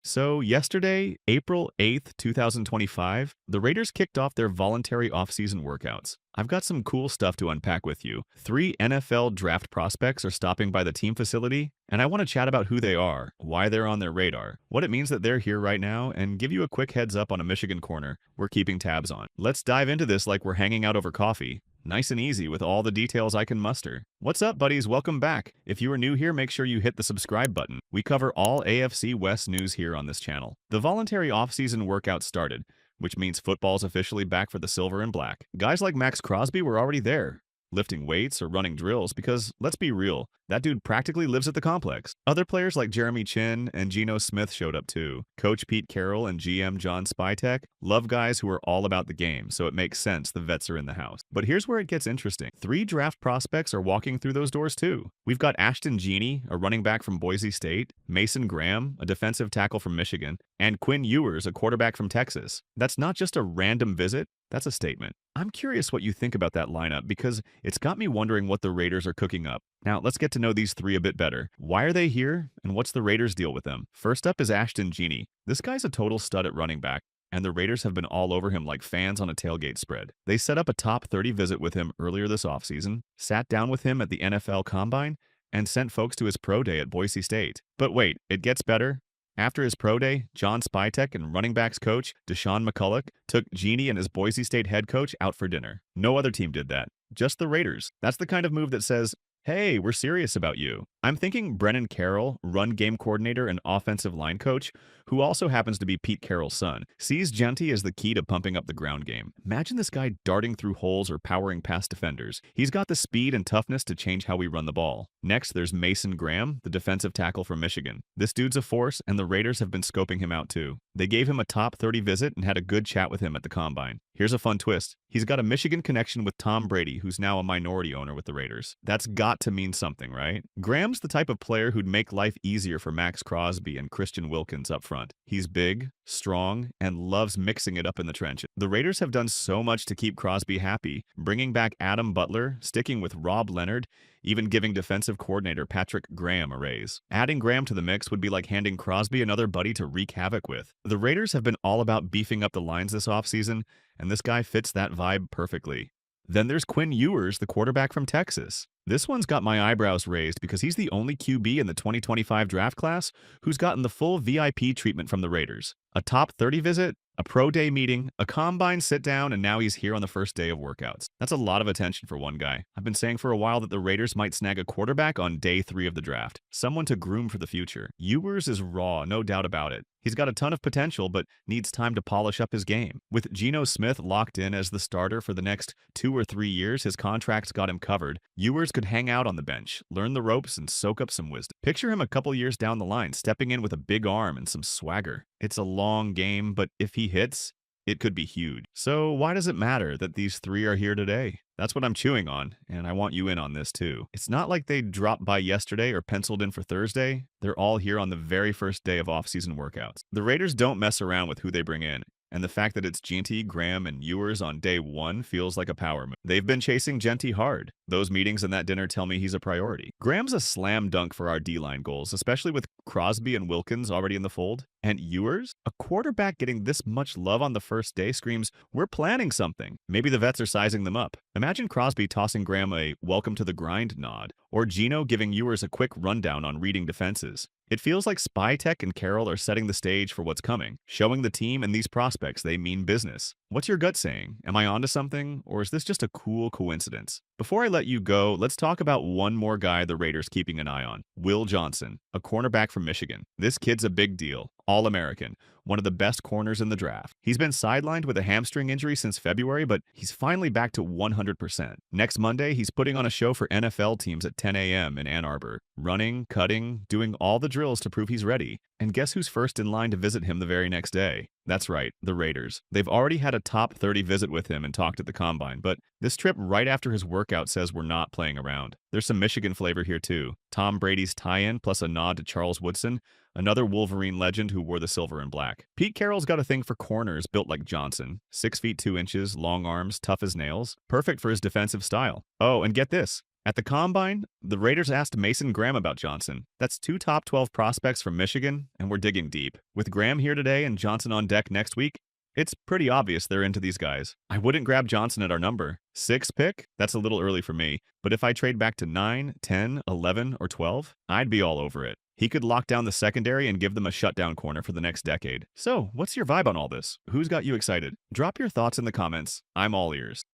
So, yesterday, April 8th, 2025, the Raiders kicked off their voluntary offseason workouts. I've got some cool stuff to unpack with you. Three NFL draft prospects are stopping by the team facility, and I want to chat about who they are, why they're on their radar, what it means that they're here right now, and give you a quick heads up on a Michigan corner we're keeping tabs on. Let's dive into this like we're hanging out over coffee. Nice and easy with all the details I can muster. What's up, buddies? Welcome back. If you are new here, make sure you hit the subscribe button. We cover all AFC West news here on this channel. The voluntary offseason workout started, which means football's officially back for the silver and black. Guys like Max Crosby were already there, lifting weights or running drills because, let's be real, that dude practically lives at the complex. Other players like Jeremy Chin and Geno Smith showed up too. Coach Pete Carroll and GM John Spytek love guys who are all about the game, so it makes sense the vets are in the house. But here's where it gets interesting. Three draft prospects are walking through those doors too. We've got Ashton Jeanty, a running back from Boise State, Mason Graham, a defensive tackle from Michigan, and Quinn Ewers, a quarterback from Texas. That's not just a random visit, that's a statement. I'm curious what you think about that lineup because it's got me wondering what the Raiders are cooking up. Now, let's get to know these three a bit better. Why are they here, and what's the Raiders' deal with them? First up is Ashton Jeanty. This guy's a total stud at running back, and the Raiders have been all over him like fans on a tailgate spread. They set up a top 30 visit with him earlier this offseason, sat down with him at the NFL Combine, and sent folks to his pro day at Boise State. But wait, it gets better. After his pro day, John Spytek and running backs coach Deshaun McCulloch took Jeanty and his Boise State head coach out for dinner. No other team did that, just the Raiders. That's the kind of move that says, hey, we're serious about you. I'm thinking Brennan Carroll, run game coordinator and offensive line coach, who also happens to be Pete Carroll's son, sees Jeanty as the key to pumping up the ground game. Imagine this guy darting through holes or powering past defenders. He's got the speed and toughness to change how we run the ball. Next, there's Mason Graham, the defensive tackle from Michigan. This dude's a force, and the Raiders have been scoping him out too. They gave him a top 30 visit and had a good chat with him at the Combine. Here's a fun twist. He's got a Michigan connection with Tom Brady, who's now a minority owner with the Raiders. That's got to mean something, right? Graham's the type of player who'd make life easier for Max Crosby and Christian Wilkins up front. He's big, strong, and loves mixing it up in the trenches. The Raiders have done so much to keep Crosby happy, bringing back Adam Butler, sticking with Rob Leonard, even giving defensive coordinator Patrick Graham a raise. Adding Graham to the mix would be like handing Crosby another buddy to wreak havoc with. The Raiders have been all about beefing up the lines this offseason, and this guy fits that vibe perfectly. Then there's Quinn Ewers, the quarterback from Texas. This one's got my eyebrows raised because he's the only QB in the 2025 draft class who's gotten the full VIP treatment from the Raiders. A top 30 visit, a pro day meeting, a combine sit down, and now he's here on the first day of workouts. That's a lot of attention for one guy. I've been saying for a while that the Raiders might snag a quarterback on day 3 of the draft. Someone to groom for the future. Ewers is raw, no doubt about it. He's got a ton of potential, but needs time to polish up his game. With Geno Smith locked in as the starter for the next 2 or 3 years, his contract's got him covered. Ewers could hang out on the bench, learn the ropes, and soak up some wisdom. Picture him a couple years down the line, stepping in with a big arm and some swagger. It's a long game, but if he hits, it could be huge. So why does it matter that these three are here today? That's what I'm chewing on, and I want you in on this too. It's not like they dropped by yesterday or penciled in for Thursday. They're all here on the very first day of off-season workouts. The Raiders don't mess around with who they bring in, and the fact that it's Jeanty, Graham, and Ewers on day 1 feels like a power move. They've been chasing Jeanty hard. Those meetings and that dinner tell me he's a priority. Graham's a slam dunk for our D-line goals, especially with Crosby and Wilkins already in the fold. And Ewers? A quarterback getting this much love on the first day screams, we're planning something. Maybe the vets are sizing them up. Imagine Crosby tossing Graham a welcome to the grind nod, or Geno giving Ewers a quick rundown on reading defenses. It feels like Spytek and Carroll are setting the stage for what's coming, showing the team and these prospects they mean business. What's your gut saying? Am I onto something, or is this just a cool coincidence? Before I let you go, let's talk about one more guy the Raiders keeping an eye on. Will Johnson, a cornerback from Michigan. This kid's a big deal. All-American, one of the best corners in the draft. He's been sidelined with a hamstring injury since February, but he's finally back to 100%. Next Monday, he's putting on a show for NFL teams at 10 a.m. in Ann Arbor, running, cutting, doing all the drills to prove he's ready. And guess who's first in line to visit him the very next day? That's right, the Raiders. They've already had a top 30 visit with him and talked at the Combine, but this trip right after his workout says we're not playing around. There's some Michigan flavor here too. Tom Brady's tie-in plus a nod to Charles Woodson, another Wolverine legend who wore the silver and black. Pete Carroll's got a thing for corners built like Johnson. 6 feet 2 inches, long arms, tough as nails. Perfect for his defensive style. Oh, and get this. At the Combine, the Raiders asked Mason Graham about Johnson. That's two top 12 prospects from Michigan, and we're digging deep. With Graham here today and Johnson on deck next week, it's pretty obvious they're into these guys. I wouldn't grab Johnson at our number. 6 pick? That's a little early for me. But if I trade back to 9, 10, 11, or 12, I'd be all over it. He could lock down the secondary and give them a shutdown corner for the next decade. So, what's your vibe on all this? Who's got you excited? Drop your thoughts in the comments. I'm all ears.